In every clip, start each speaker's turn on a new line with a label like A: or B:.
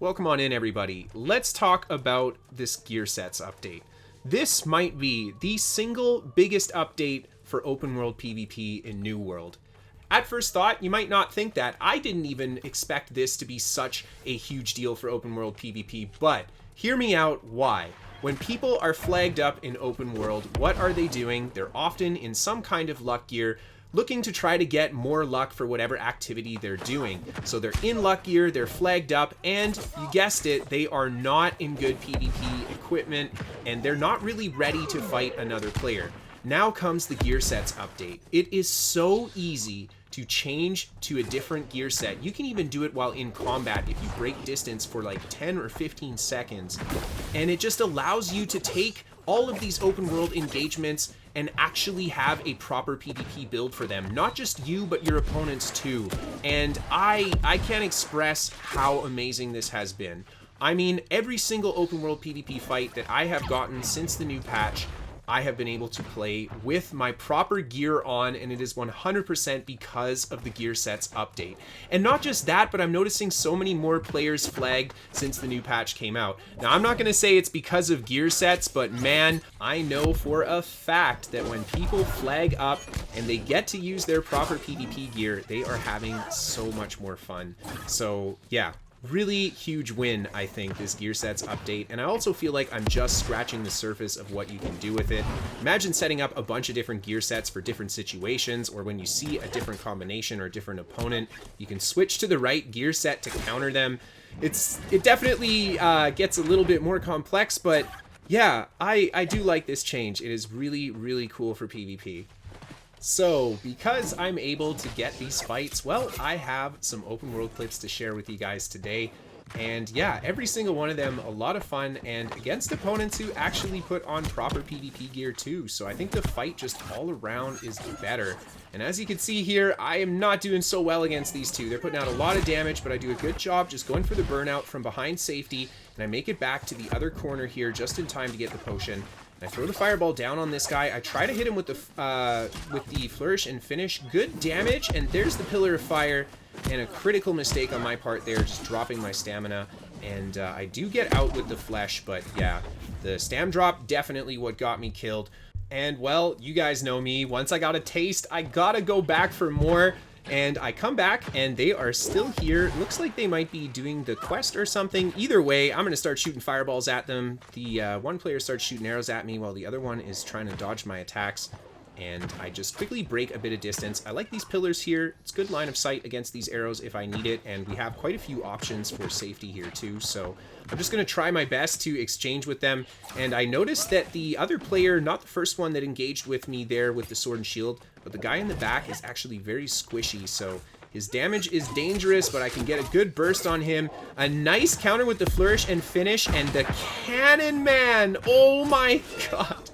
A: Welcome on in, everybody. Let's talk about this gear sets update. This might be the single biggest update for open world PvP in New World. At first thought, you might not think that. I didn't even expect this to be such a huge deal for open world PvP, but hear me out why. When people are flagged up in open world, what are they doing? They're often in some kind of luck gear, looking to try to get more luck for whatever activity they're doing. So they're in luck gear, they're flagged up, and you guessed it, they are not in good PvP equipment, and they're not really ready to fight another player. Now comes the gear sets update. It is so easy to change to a different gear set. You can even do it while in combat if you break distance for like 10 or 15 seconds. And it just allows you to take all of these open world engagements and actually have a proper PvP build for them. Not just you, but your opponents too. And I can't express how amazing this has been. I mean, every single open world PvP fight that I have gotten since the new patch, I have been able to play with my proper gear on, and it is 100% because of the gear sets update. And not just that, but I'm noticing so many more players flagged since the new patch came out. Now, I'm not going to say it's because of gear sets, but man, I know for a fact that when people flag up and they get to use their proper PvP gear, they are having so much more fun. So yeah. Really huge win, I think, this gear sets update, and I also feel like I'm just scratching the surface of what you can do with it. Imagine setting up a bunch of different gear sets for different situations, or when you see a different combination or a different opponent, you can switch to the right gear set to counter them. It definitely gets a little bit more complex, but yeah, I do like this change. It is really, really cool for PvP. So, because I'm able to get these fights, well, I have some open world clips to share with you guys today. And yeah, every single one of them a lot of fun, and against opponents who actually put on proper PvP gear too. So I think the fight just all around is better. And as you can see here, I am not doing so well against these two. They're putting out a lot of damage, but I do a good job just going for the burnout from behind safety, and I make it back to the other corner here just in time to get the potion. I throw the fireball down on this guy. I try to hit him with the flourish and finish. Good damage, and there's the pillar of fire, and a critical mistake on my part there, just dropping my stamina. And I do get out with the flesh, but yeah, the stam drop definitely what got me killed. And well, you guys know me. Once I got a taste, I gotta go back for more. And I come back, and they are still here. Looks like they might be doing the quest or something. Either way, I'm going to start shooting fireballs at them. The one player starts shooting arrows at me, while the other one is trying to dodge my attacks. And I just quickly break a bit of distance. I like these pillars here. It's good line of sight against these arrows if I need it. And we have quite a few options for safety here, too. So I'm just going to try my best to exchange with them. And I noticed that the other player, not the first one that engaged with me there with the sword and shield, but the guy in the back is actually very squishy, so his damage is dangerous, but I can get a good burst on him. A nice counter with the flourish and finish, and the cannon man! Oh my god!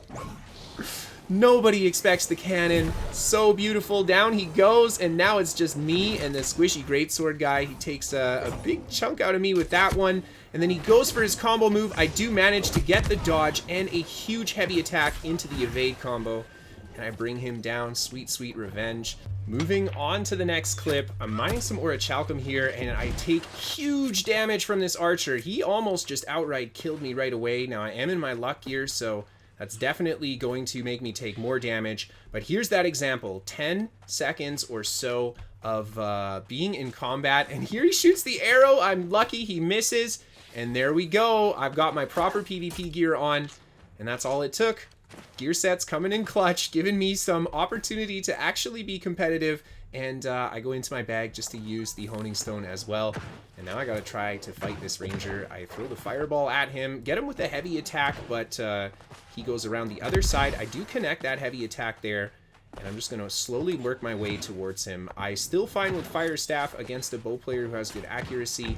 A: Nobody expects the cannon. So beautiful. Down he goes, and now it's just me and the squishy greatsword guy. He takes a big chunk out of me with that one, and then he goes for his combo move. I do manage to get the dodge and a huge heavy attack into the evade combo. And I bring him down. Sweet, sweet revenge. Moving on to the next clip, I'm mining some orichalcum here, and I take huge damage from this archer. He almost just outright killed me right away. Now, I am in my luck gear, so that's definitely going to make me take more damage. But here's that example. 10 seconds or so of being in combat, and here he shoots the arrow. I'm lucky he misses, and there we go. I've got my proper PvP gear on, and that's all it took. Gear sets coming in clutch, giving me some opportunity to actually be competitive, and I go into my bag just to use the honing stone as well. And now I gotta try to fight this ranger. I throw the fireball at him, get him with a heavy attack, but he goes around the other side. I do connect that heavy attack there, and I'm just gonna slowly work my way towards him. I still find with fire staff against a bow player who has good accuracy,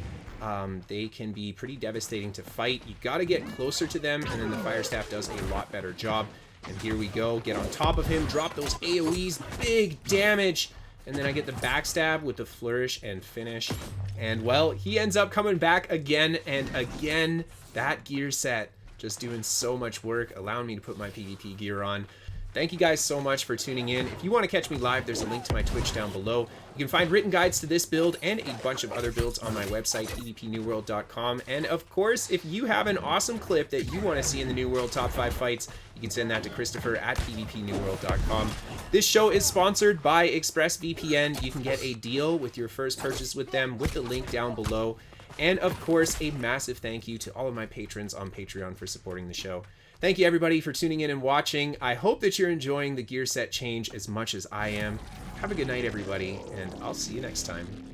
A: they can be pretty devastating to fight. You gotta get closer to them, and then the fire staff does a lot better job. And here we go, get on top of him, drop those AoEs, big damage, and then I get the backstab with the flourish and finish. And well, he ends up coming back again and again. That gear set just doing so much work, allowing me to put my PvP gear on. Thank you guys so much for tuning in. If you want to catch me live, there's a link to my Twitch down below. You can find written guides to this build and a bunch of other builds on my website, pvpnewworld.com. And of course, if you have an awesome clip that you want to see in the New World Top 5 fights, you can send that to Kristofer at pvpnewworld.com. This show is sponsored by ExpressVPN. You can get a deal with your first purchase with them with the link down below. And of course, a massive thank you to all of my patrons on Patreon for supporting the show. Thank you everybody for tuning in and watching. I hope that you're enjoying the gear set change as much as I am. Have a good night everybody, and I'll see you next time.